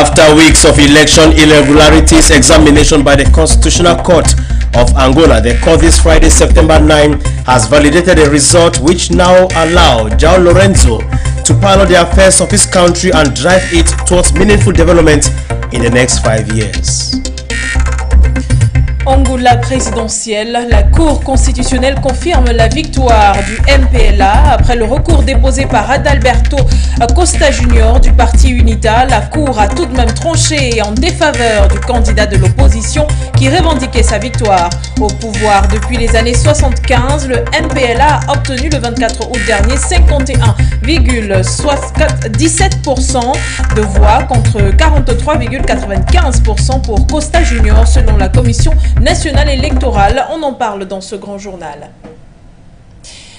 After weeks of election irregularities examination by the Constitutional Court of Angola, the court this Friday, September 9, has validated a result which now allows João Lourenço to pilot the affairs of his country and drive it towards meaningful development in the next 5 years. Angola présidentielle, la Cour constitutionnelle confirme la victoire du MPLA après le recours déposé par Adalberto Costa Junior du parti UNITA. La Cour a tout de même tranché en défaveur du candidat de l'opposition qui revendiquait sa victoire. Au pouvoir depuis les années 75, le MPLA a obtenu le 24 août dernier 51,17% de voix contre 43,95% pour Costa Junior selon la commission nationale électorale. On en parle dans ce grand journal.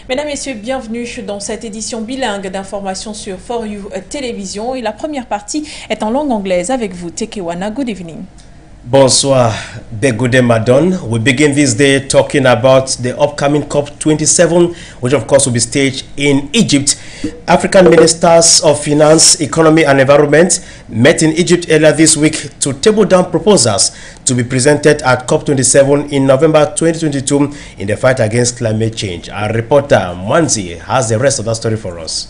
Mesdames et messieurs, bienvenue dans cette édition bilingue d'information sur For You Télévision. Et la première partie est en langue anglaise avec vous, Tekewana. Good evening. Bonsoir, Begode Madon. We begin this day talking about the upcoming COP27, which of course will be staged in Egypt. African ministers of finance, economy and environment met in Egypt earlier this week to table down proposals to be presented at COP27 in November 2022 in the fight against climate change. Our reporter Mwanzi has the rest of that story for us.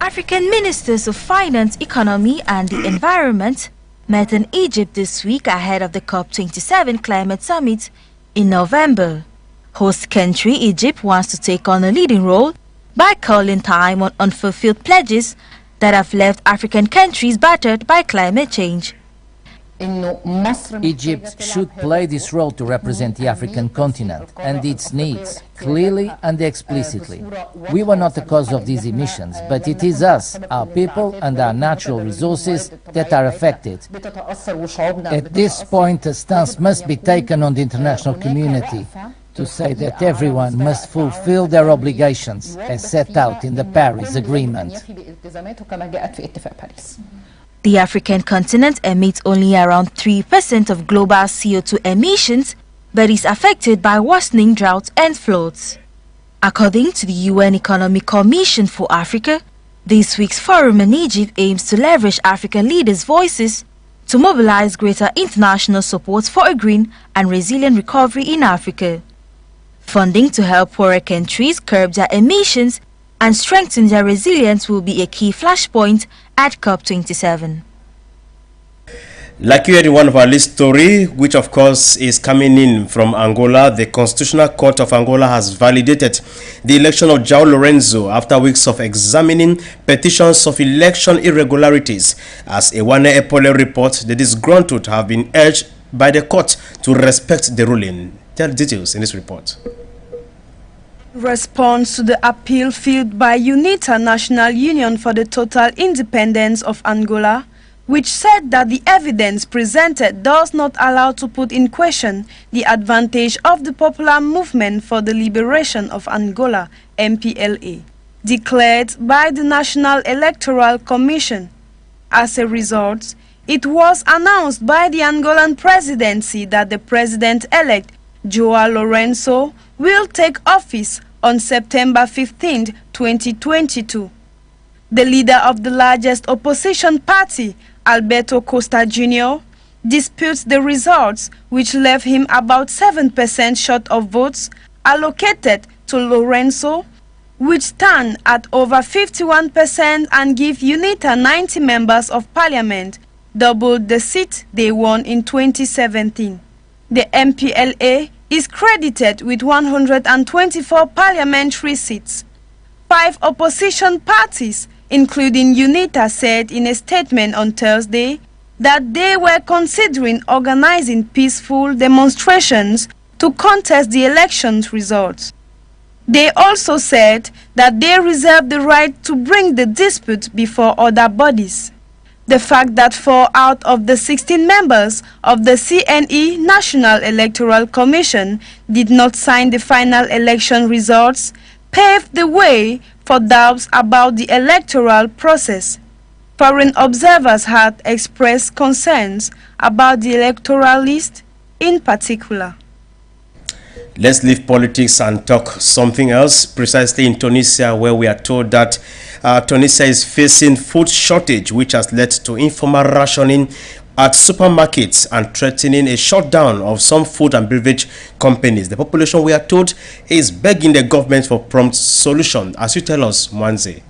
African ministers of finance, economy and the environment met in Egypt this week ahead of the COP27 climate summit in November. Host country Egypt wants to take on a leading role by calling time on unfulfilled pledges that have left African countries battered by climate change. Egypt should play this role to represent the African continent and its needs, clearly and explicitly. We were not the cause of these emissions, but it is us, our people and our natural resources that are affected. At this point, a stance must be taken on the international community to say that everyone must fulfill their obligations as set out in the Paris Agreement. The African continent emits only around 3% of global CO2 emissions, but is affected by worsening droughts and floods. According to the UN Economic Commission for Africa, this week's forum in Egypt aims to leverage African leaders' voices to mobilize greater international support for a green and resilient recovery in Africa. Funding to help poorer countries curb their emissions and strengthen their resilience will be a key flashpoint at COP27. Like you heard in one of our list story, which of course is coming in from Angola, the Constitutional Court of Angola has validated the election of João Lourenço after weeks of examining petitions of election irregularities. As a Wane Epole report, the disgruntled have been urged by the court to respect the ruling. Tell details in this report. Response to the appeal filed by UNITA National Union for the Total Independence of Angola, which said that the evidence presented does not allow to put in question the advantage of the Popular Movement for the Liberation of Angola, MPLA, declared by the National Electoral Commission. As a result, it was announced by the Angolan presidency that the president-elect, João Lourenço, will take office on September 15, 2022. The leader of the largest opposition party, Alberto Costa Jr., disputes the results, which left him about 7% short of votes allocated to Lourenço, which stand at over 51% and give UNITA 90 members of parliament, double the seat they won in 2017. The MPLA is credited with 124 parliamentary seats. 5 opposition parties, including UNITA, said in a statement on Thursday that they were considering organizing peaceful demonstrations to contest the election's results. They also said that they reserve the right to bring the dispute before other bodies. The fact that 4 out of the 16 members of the CNE National Electoral Commission did not sign the final election results paved the way for doubts about the electoral process. Foreign observers had expressed concerns about the electoral list in particular. Let's leave politics and talk something else, precisely in Tunisia, where we are told that Tunisia is facing food shortage, which has led to informal rationing at supermarkets and threatening a shutdown of some food and beverage companies. The population, we are told, is begging the government for prompt solution. As you tell us, Mwanze.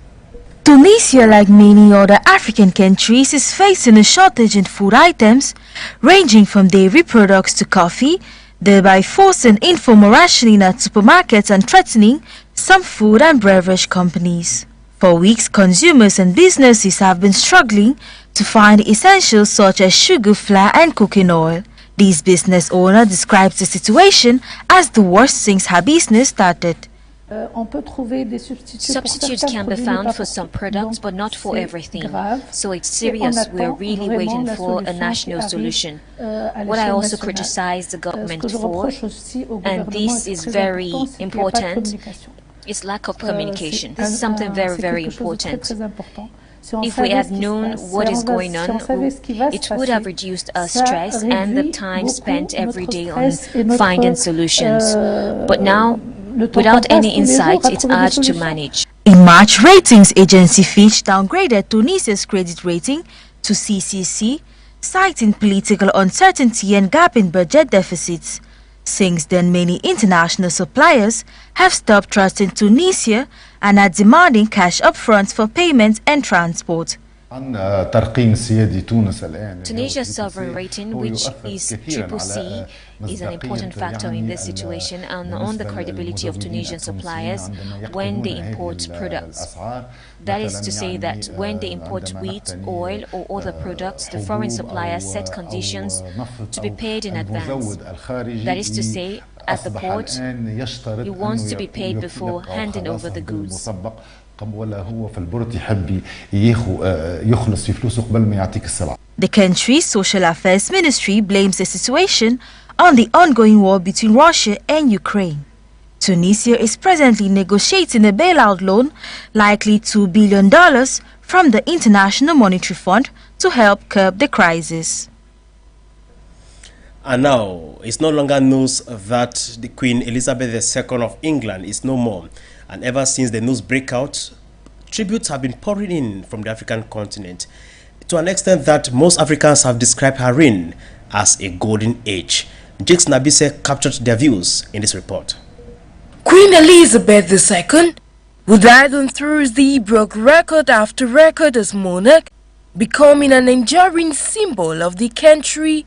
Tunisia, like many other African countries, is facing a shortage in food items, ranging from dairy products to coffee, thereby forcing informal rationing at supermarkets and threatening some food and beverage companies. For weeks, consumers and businesses have been struggling to find essentials such as sugar, flour and cooking oil. This business owner describes the situation as the worst since her business started. Substitutes can be found for some products, but not for everything. So it's serious. We're really waiting for a national solution. What I also criticize the government for, and this is very important, is lack of communication. This is something very, very important. If we had known what is going on, it would have reduced our stress and the time spent every day on finding solutions. But now, without any insight, it's hard to manage. In March, ratings agency Fitch downgraded Tunisia's credit rating to CCC, citing political uncertainty and gap in budget deficits. Since then, many international suppliers have stopped trusting Tunisia and are demanding cash upfront for payments and transport. Tunisia's sovereign rating, which is CCC, is an important factor in this situation and on the credibility of Tunisian suppliers when they import products. That is to say that when they import wheat, oil or other products, the foreign suppliers set conditions to be paid in advance. That is to say, at the port, he wants to be paid before handing over the goods. The country's Social Affairs Ministry blames the situation on the ongoing war between Russia and Ukraine. Tunisia is presently negotiating a bailout loan, likely $2 billion, from the International Monetary Fund to help curb the crisis. And now, it's no longer news that the Queen Elizabeth II of England is no more. And ever since the news breakout, tributes have been pouring in from the African continent, to an extent that most Africans have described her reign as a golden age. Jakes Nabise captured their views in this report. Queen Elizabeth II, who died on Thursday, broke record after record as monarch, becoming an enduring symbol of the country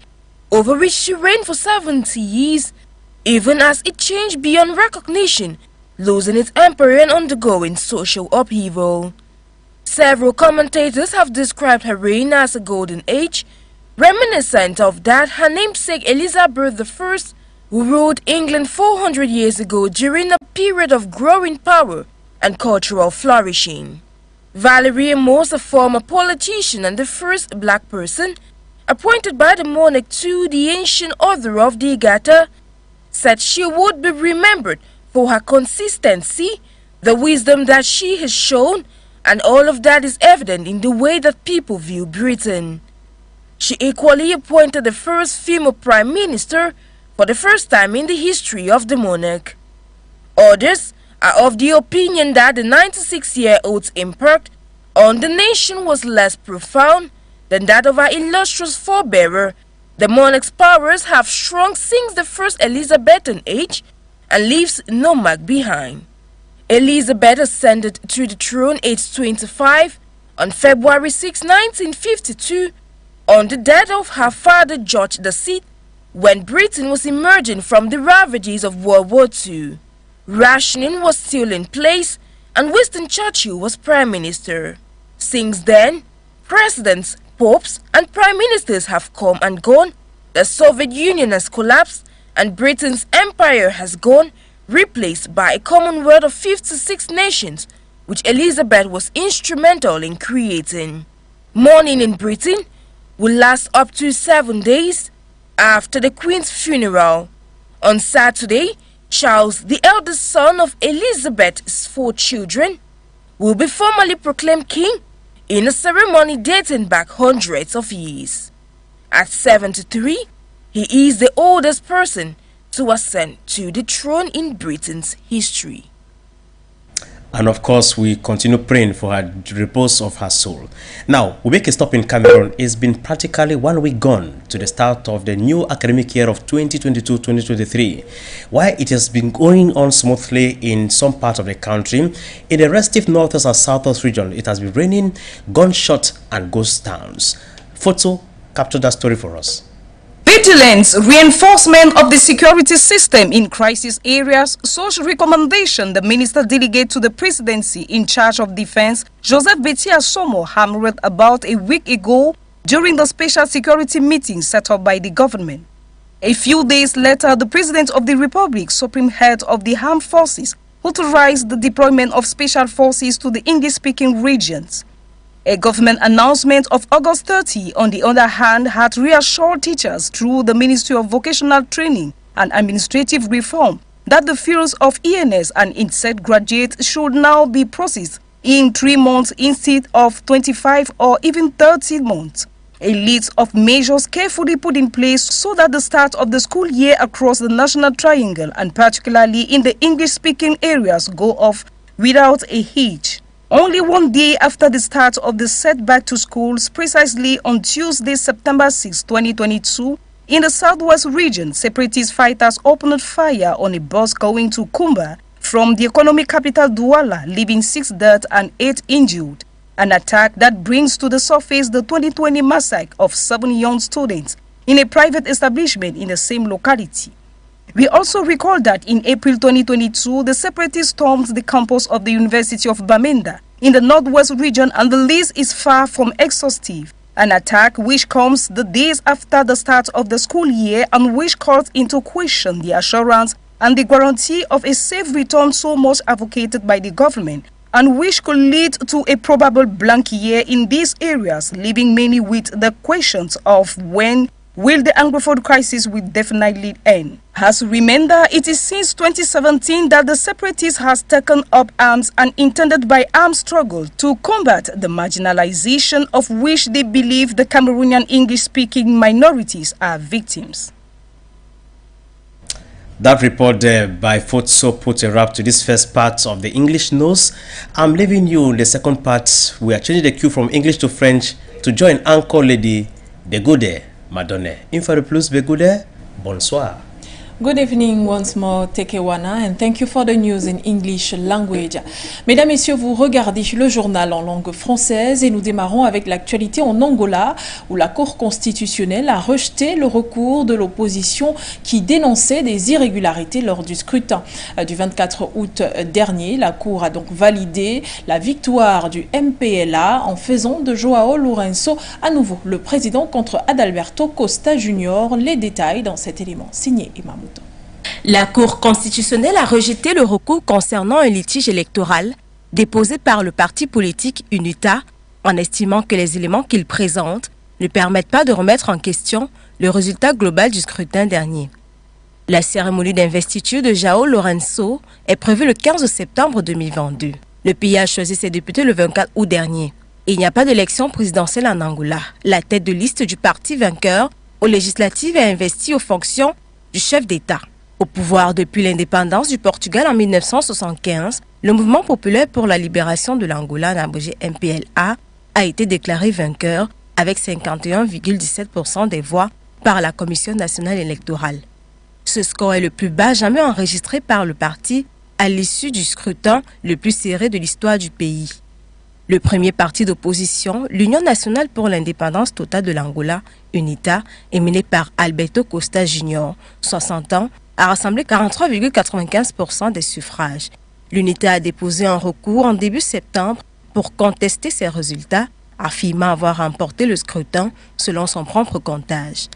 over which she reigned for 70 years, even as it changed beyond recognition, losing its emperor and undergoing social upheaval. Several commentators have described her reign as a golden age, reminiscent of that her namesake Elizabeth I, who ruled England 400 years ago during a period of growing power and cultural flourishing. Valerie Amos, a former politician and the first black person appointed by the monarch to the ancient order of the Garter, said she would be remembered for her consistency, the wisdom that she has shown, and all of that is evident in the way that people view Britain. She equally appointed the first female prime minister for the first time in the history of the monarch. Others are of the opinion that the 96-year-old's impact on the nation was less profound than that of her illustrious forebearer. The monarch's powers have shrunk since the first Elizabethan age and leaves no mark behind. Elizabeth ascended to the throne aged 25 on February 6, 1952, on the death of her father George VI, when Britain was emerging from the ravages of World War II. Rationing was still in place and Winston Churchill was Prime Minister. Since then, presidents, popes and prime ministers have come and gone, the Soviet Union has collapsed, and Britain's empire has gone, replaced by a Commonwealth of 56 nations, which Elizabeth was instrumental in creating. Mourning in Britain will last up to 7 days after the Queen's funeral. On Saturday, Charles, the eldest son of Elizabeth's 4 children, will be formally proclaimed king in a ceremony dating back hundreds of years. At 73, he is the oldest person to ascend to the throne in Britain's history. And of course, we continue praying for her repose of her soul. Now, we make a stop in Cameroon. It's been practically 1 week gone to the start of the new academic year of 2022-2023. While it has been going on smoothly in some parts of the country, in the restive northwest and southwest region, it has been raining gunshot and ghost towns. Photo captured that story for us. Vigilance, reinforcement of the security system in crisis areas, such recommendation the minister delegate to the presidency in charge of defense, Joseph Betia Somo, hammered about a week ago during the special security meeting set up by the government. A few days later, the President of the Republic, Supreme Head of the Armed Forces, authorized the deployment of special forces to the English-speaking regions. A government announcement of August 30, on the other hand, had reassured teachers through the Ministry of Vocational Training and Administrative Reform that the fields of ENS and INSET graduates should now be processed in 3 months instead of 25 or even 30 months. A list of measures carefully put in place so that the start of the school year across the National Triangle and particularly in the English-speaking areas go off without a hitch. Only 1 day after the start of the setback to schools, precisely on Tuesday, September 6, 2022, in the southwest region, separatist fighters opened fire on a bus going to Kumba from the economic capital Douala, leaving 6 dead and 8 injured. An attack that brings to the surface the 2020 massacre of 7 young students in a private establishment in the same locality. We also recall that in April 2022, the separatists stormed the campus of the University of Bamenda in the northwest region, and the list is far from exhaustive. An attack which comes the days after the start of the school year and which calls into question the assurance and the guarantee of a safe return so much advocated by the government, and which could lead to a probable blank year in these areas, leaving many with the questions of when will the Anglophone crisis will definitely end. As a reminder, it is since 2017 that the separatists has taken up arms and intended by armed struggle to combat the marginalization of which they believe the Cameroonian English-speaking minorities are victims. That report there by Fotso put a wrap to this first part of the English News. I'm leaving you in the second part. We are changing the cue from English to French to join Uncle Lady Begode Madone. Info plus Begode, bonsoir. Good evening once more, Tekewana, and thank you for the news in English language. Mesdames, Messieurs, vous regardez le journal en langue française et nous démarrons avec l'actualité en Angola, où la Cour constitutionnelle a rejeté le recours de l'opposition qui dénonçait des irrégularités lors du scrutin. Du 24 août dernier, la Cour a donc validé la victoire du MPLA en faisant de João Lourenço à nouveau le président contre Adalberto Costa Junior. Les détails dans cet élément signé Imamou. La Cour constitutionnelle a rejeté le recours concernant un litige électoral déposé par le parti politique UNITA en estimant que les éléments qu'il présente ne permettent pas de remettre en question le résultat global du scrutin dernier. La cérémonie d'investiture de João Lourenço est prévue le 15 septembre 2022. Le pays a choisi ses députés le 24 août dernier. Il n'y a pas d'élection présidentielle en Angola. La tête de liste du parti vainqueur aux législatives est investie aux fonctions du chef d'État. Au pouvoir depuis l'indépendance du Portugal en 1975, le mouvement populaire pour la libération de l'Angola, abrégé MPLA, a été déclaré vainqueur avec 51,17% des voix par la Commission nationale électorale. Ce score est le plus bas jamais enregistré par le parti à l'issue du scrutin le plus serré de l'histoire du pays. Le premier parti d'opposition, l'Union nationale pour l'indépendance totale de l'Angola, UNITA, est mené par Alberto Costa Junior, 60 ans, a rassemblé 43,95% des suffrages. L'UNITA a déposé un recours en début septembre pour contester ces résultats, affirmant avoir remporté le scrutin selon son propre comptage.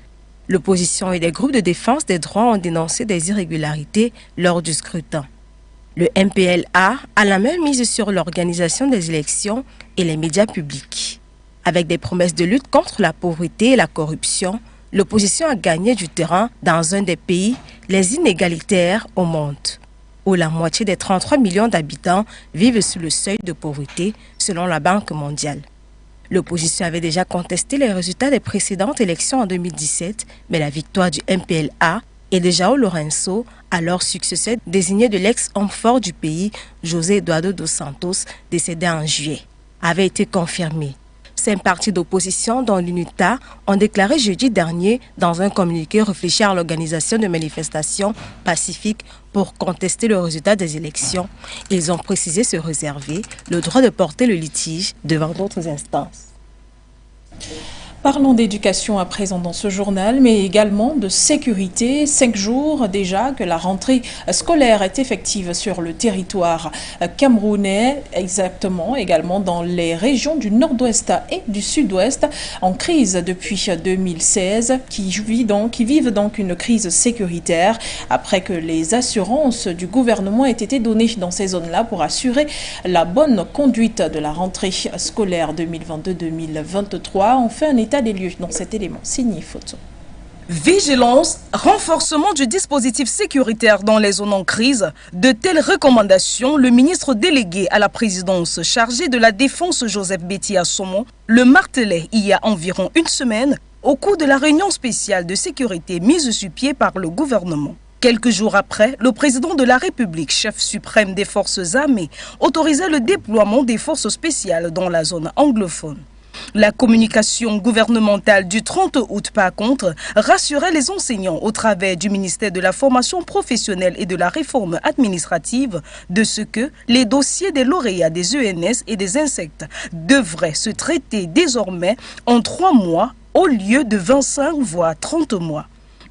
L'opposition et les groupes de défense des droits ont dénoncé des irrégularités lors du scrutin. Le MPLA a la main mise sur l'organisation des élections et les médias publics. Avec des promesses de lutte contre la pauvreté et la corruption, l'opposition a gagné du terrain dans un des pays les inégalitaires au monde, où la moitié des 33 millions d'habitants vivent sous le seuil de pauvreté, selon la Banque mondiale. L'opposition avait déjà contesté les résultats des précédentes élections en 2017, mais la victoire du MPLA et de João Lourenço, alors successeur désigné de l'ex-homme fort du pays, José Eduardo dos Santos, décédé en juillet, avait été confirmé. 5 partis d'opposition, dont l'UNITA, ont déclaré jeudi dernier dans un communiqué réfléchir à l'organisation de manifestations pacifiques pour contester le résultat des élections. Ils ont précisé se réserver le droit de porter le litige devant d'autres instances. Parlons d'éducation à présent dans ce journal, mais également de sécurité. 5 jours déjà que la rentrée scolaire est effective sur le territoire camerounais, exactement également dans les régions du nord-ouest et du sud-ouest, en crise depuis 2016, qui vivent donc une crise sécuritaire après que les assurances du gouvernement aient été données dans ces zones-là pour assurer la bonne conduite de la rentrée scolaire 2022-2023. On fait un état des lieux dans cet élément signé photo. Vigilance, renforcement du dispositif sécuritaire dans les zones en crise. De telles recommandations, le ministre délégué à la présidence chargé de la défense Joseph Betty Assomo le martelait il y a environ une semaine au cours de la réunion spéciale de sécurité mise sur pied par le gouvernement. Quelques jours après, le président de la République, chef suprême des forces armées, autorisait le déploiement des forces spéciales dans la zone anglophone. La communication gouvernementale du 30 août, par contre, rassurait les enseignants au travers du ministère de la formation professionnelle et de la réforme administrative de ce que les dossiers des lauréats des ENS et des insectes devraient se traiter désormais en 3 mois au lieu de 25 voire 30 mois.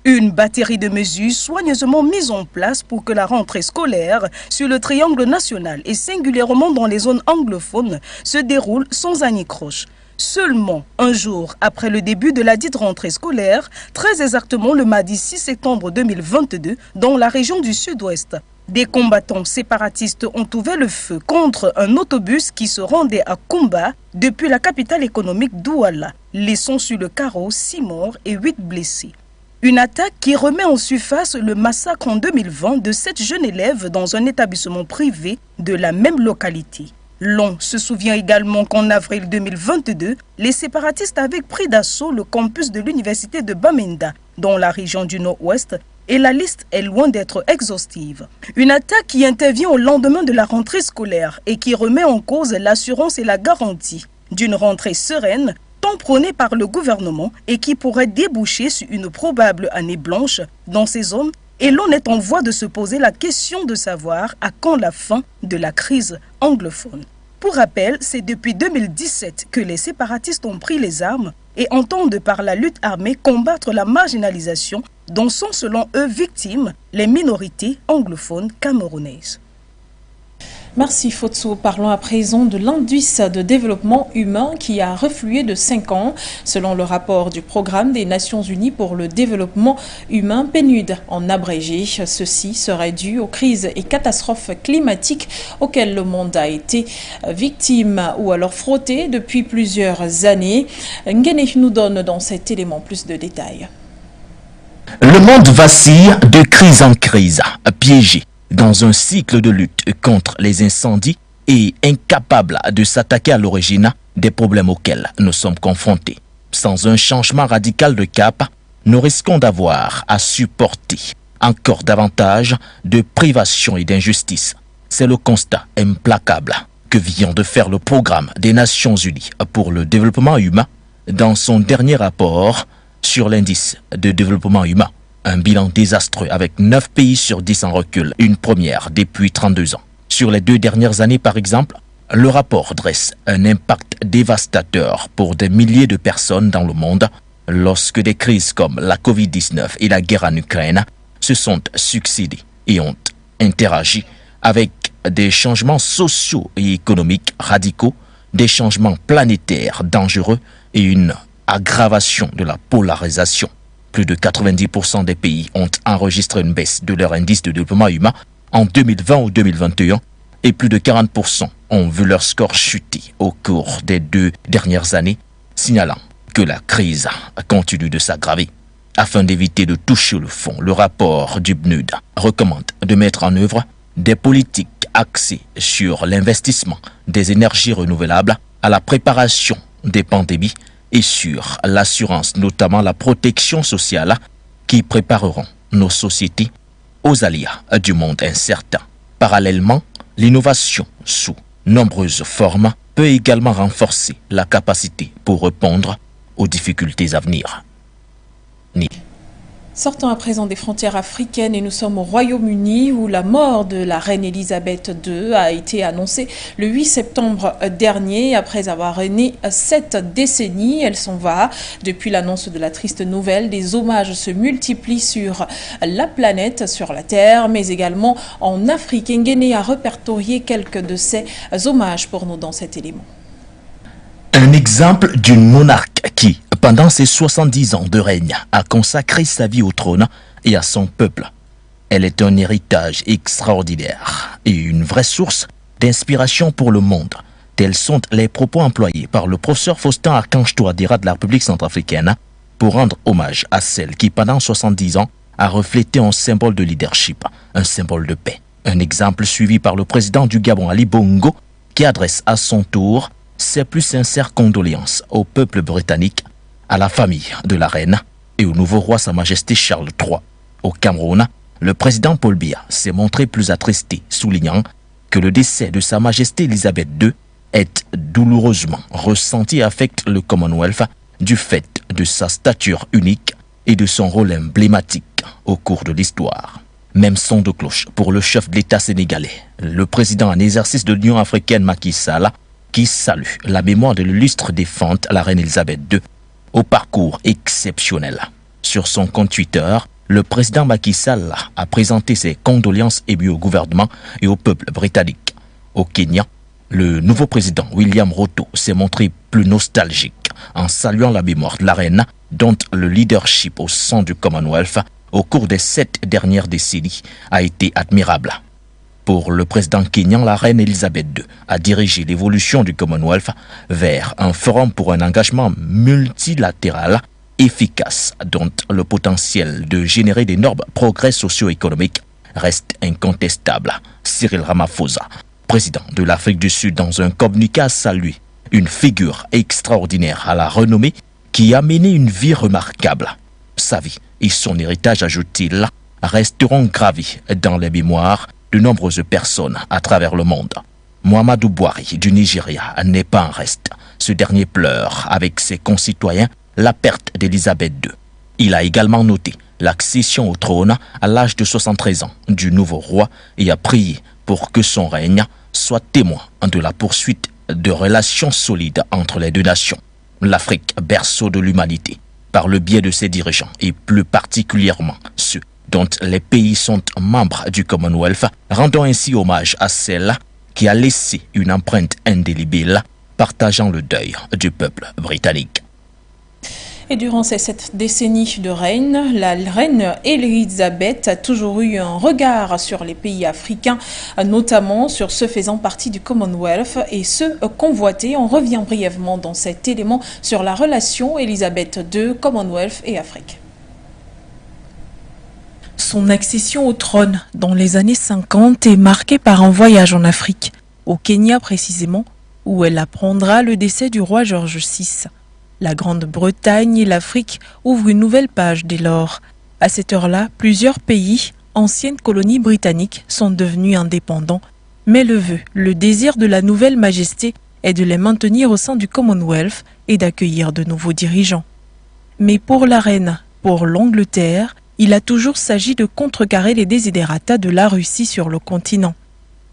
Une batterie de mesures soigneusement mises en place pour que la rentrée scolaire sur le triangle national et singulièrement dans les zones anglophones se déroule sans anicroche. Seulement un jour après le début de la dite rentrée scolaire, très exactement le mardi 6 septembre 2022, dans la région du sud-ouest, des combattants séparatistes ont ouvert le feu contre un autobus qui se rendait à Kumba depuis la capitale économique Douala, laissant sur le carreau 6 morts et 8 blessés. Une attaque qui remet en surface le massacre en 2020 de 7 jeunes élèves dans un établissement privé de la même localité. L'on se souvient également qu'en avril 2022, les séparatistes avaient pris d'assaut le campus de l'université de Bamenda, dans la région du Nord-Ouest, et la liste est loin d'être exhaustive. Une attaque qui intervient au lendemain de la rentrée scolaire et qui remet en cause l'assurance et la garantie d'une rentrée sereine, tant prônée par le gouvernement et qui pourrait déboucher sur une probable année blanche dans ces zones. Et l'on est en voie de se poser la question de savoir à quand la fin de la crise anglophone. Pour rappel, c'est depuis 2017 que les séparatistes ont pris les armes et entendent par la lutte armée combattre la marginalisation dont sont selon eux victimes les minorités anglophones camerounaises. Merci Fotso. Parlons à présent de l'indice de développement humain qui a reflué de 5 ans. Selon le rapport du Programme des Nations Unies pour le développement humain, PNUD en abrégé, ceci serait dû aux crises et catastrophes climatiques auxquelles le monde a été victime ou alors frotté depuis plusieurs années. Ngene nous donne dans cet élément plus de détails. Le monde vacille de crise en crise, piégé dans un cycle de lutte contre les incendies et incapable de s'attaquer à l'origine des problèmes auxquels nous sommes confrontés. Sans un changement radical de cap, nous risquons d'avoir à supporter encore davantage de privations et d'injustices. C'est le constat implacable que vient de faire le Programme des Nations Unies pour le développement humain dans son dernier rapport sur l'indice de développement humain. Un bilan désastreux avec 9 pays sur 10 en recul, une première depuis 32 ans. Sur les 2 dernières années par exemple, le rapport dresse un impact dévastateur pour des milliers de personnes dans le monde lorsque des crises comme la Covid-19 et la guerre en Ukraine se sont succédées et ont interagi avec des changements sociaux et économiques radicaux, des changements planétaires dangereux et une aggravation de la polarisation. Plus de 90% des pays ont enregistré une baisse de leur indice de développement humain en 2020 ou 2021 et plus de 40% ont vu leur score chuter au cours des 2 dernières années, signalant que la crise continue de s'aggraver. Afin d'éviter de toucher le fond, le rapport du PNUD recommande de mettre en œuvre des politiques axées sur l'investissement des énergies renouvelables, à la préparation des pandémies et sur l'assurance, notamment la protection sociale, qui prépareront nos sociétés aux aléas du monde incertain. Parallèlement, l'innovation sous nombreuses formes peut également renforcer la capacité pour répondre aux difficultés à venir. Sortons à présent des frontières africaines et nous sommes au Royaume-Uni où la mort de la reine Elisabeth II a été annoncée le 8 septembre dernier. Après avoir régné 7 décennies, elle s'en va. Depuis l'annonce de la triste nouvelle, des hommages se multiplient sur la planète, sur la Terre, mais également en Afrique. Nguéné a répertorié quelques de ces hommages pour nous dans cet élément. Un exemple d'une monarque qui, pendant ses 70 ans de règne, a consacré sa vie au trône et à son peuple. Elle est un héritage extraordinaire et une vraie source d'inspiration pour le monde. Tels sont les propos employés par le professeur Faustin Archange Touadéra de la République centrafricaine pour rendre hommage à celle qui, pendant 70 ans, a reflété un symbole de leadership, un symbole de paix. Un exemple suivi par le président du Gabon, Ali Bongo, qui adresse à son tour ses plus sincères condoléances au peuple britannique, à la famille de la reine et au nouveau roi Sa Majesté Charles III. Au Cameroun, le président Paul Biya s'est montré plus attristé, soulignant que le décès de Sa Majesté Elisabeth II est douloureusement ressenti et affecte le Commonwealth du fait de sa stature unique et de son rôle emblématique au cours de l'histoire. Même son de cloche pour le chef de l'État sénégalais, le président en exercice de l'Union africaine Macky Sall, qui salue la mémoire de l'illustre défunte, la reine Elisabeth II, au parcours exceptionnel. Sur son compte Twitter, le président Macky Sall a présenté ses condoléances émues au gouvernement et au peuple britannique. Au Kenya, le nouveau président William Ruto s'est montré plus nostalgique en saluant la mémoire de la reine dont le leadership au sein du Commonwealth au cours des 7 dernières décennies a été admirable. Pour le président kenyan, la reine Elisabeth II a dirigé l'évolution du Commonwealth vers un forum pour un engagement multilatéral efficace dont le potentiel de générer d'énormes progrès socio-économiques reste incontestable. Cyril Ramaphosa, président de l'Afrique du Sud, dans un communiqué a salué une figure extraordinaire à la renommée qui a mené une vie remarquable. Sa vie et son héritage, ajoute-t-il, resteront gravés dans les mémoires de nombreuses personnes à travers le monde. Muhammadu Buhari du Nigeria n'est pas en reste. Ce dernier pleure avec ses concitoyens la perte d'Elisabeth II. Il a également noté l'accession au trône à l'âge de 73 ans du nouveau roi et a prié pour que son règne soit témoin de la poursuite de relations solides entre les deux nations. L'Afrique, berceau de l'humanité, par le biais de ses dirigeants et plus particulièrement ceux dont les pays sont membres du Commonwealth, rendons ainsi hommage à celle qui a laissé une empreinte indélébile, partageant le deuil du peuple britannique. Et durant ces 7 décennies de règne, la reine Elisabeth a toujours eu un regard sur les pays africains, notamment sur ceux faisant partie du Commonwealth et ceux convoités. On revient brièvement dans cet élément sur la relation Elisabeth II, Commonwealth et Afrique. Son accession au trône dans les années 50 est marquée par un voyage en Afrique, au Kenya précisément, où elle apprendra le décès du roi George VI. La Grande-Bretagne et l'Afrique ouvrent une nouvelle page dès lors. À cette heure-là, plusieurs pays, anciennes colonies britanniques, sont devenus indépendants. Mais le vœu, le désir de la nouvelle majesté est de les maintenir au sein du Commonwealth et d'accueillir de nouveaux dirigeants. Mais pour la reine, pour l'Angleterre, il a toujours s'agi de contrecarrer les desiderata de la Russie sur le continent.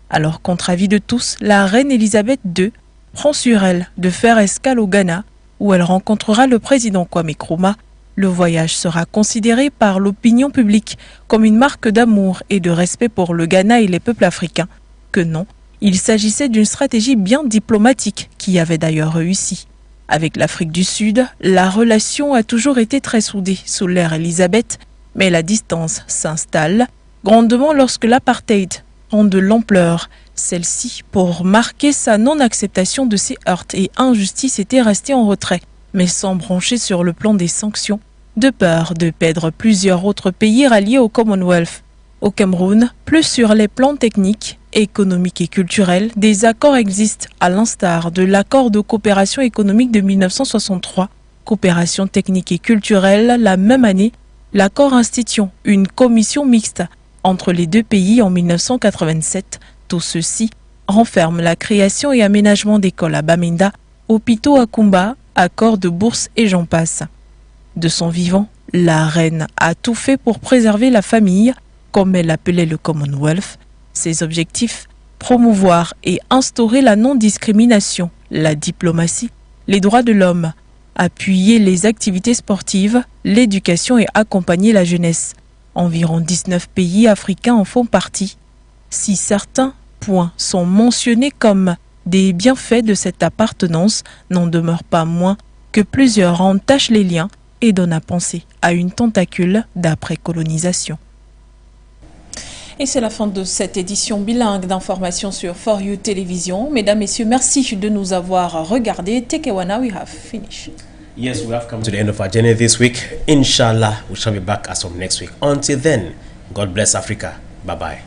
Alors, contre avis de tous, la reine Elisabeth II prend sur elle de faire escale au Ghana, où elle rencontrera le président Kwame Nkrumah. Le voyage sera considéré par l'opinion publique comme une marque d'amour et de respect pour le Ghana et les peuples africains. Que non, il s'agissait d'une stratégie bien diplomatique qui avait d'ailleurs réussi. Avec l'Afrique du Sud, la relation a toujours été très soudée sous l'ère Elisabeth, mais la distance s'installe grandement lorsque l'apartheid prend de l'ampleur. Celle-ci, pour marquer sa non-acceptation de ces heurts et injustices, était restée en retrait, mais sans brancher sur le plan des sanctions, de peur de perdre plusieurs autres pays ralliés au Commonwealth. Au Cameroun, plus sur les plans techniques, économiques et culturels, des accords existent, à l'instar de l'accord de coopération économique de 1963, coopération technique et culturelle la même année, l'accord instituant une commission mixte entre les deux pays en 1987. Tout ceci renferme la création et aménagement d'écoles à Bamenda, hôpitaux à Kumba, accords de bourse et j'en passe. De son vivant, la reine a tout fait pour préserver la famille, comme elle appelait le Commonwealth. Ses objectifs, promouvoir et instaurer la non-discrimination, la diplomatie, les droits de l'homme, appuyer les activités sportives, l'éducation et accompagner la jeunesse. Environ 19 pays africains en font partie. Si certains points sont mentionnés comme des bienfaits de cette appartenance, n'en demeure pas moins que plusieurs entachent les liens et donnent à penser à une tentacule d'après-colonisation. Et c'est la fin de cette édition bilingue d'informations sur For You Télévision. Mesdames, Messieurs, merci de nous avoir regardés. Tekewana, we have finished. Yes, we have come to the end of our journey this week. Inshallah, we shall be back as of next week. Until then, God bless Africa. Bye-bye.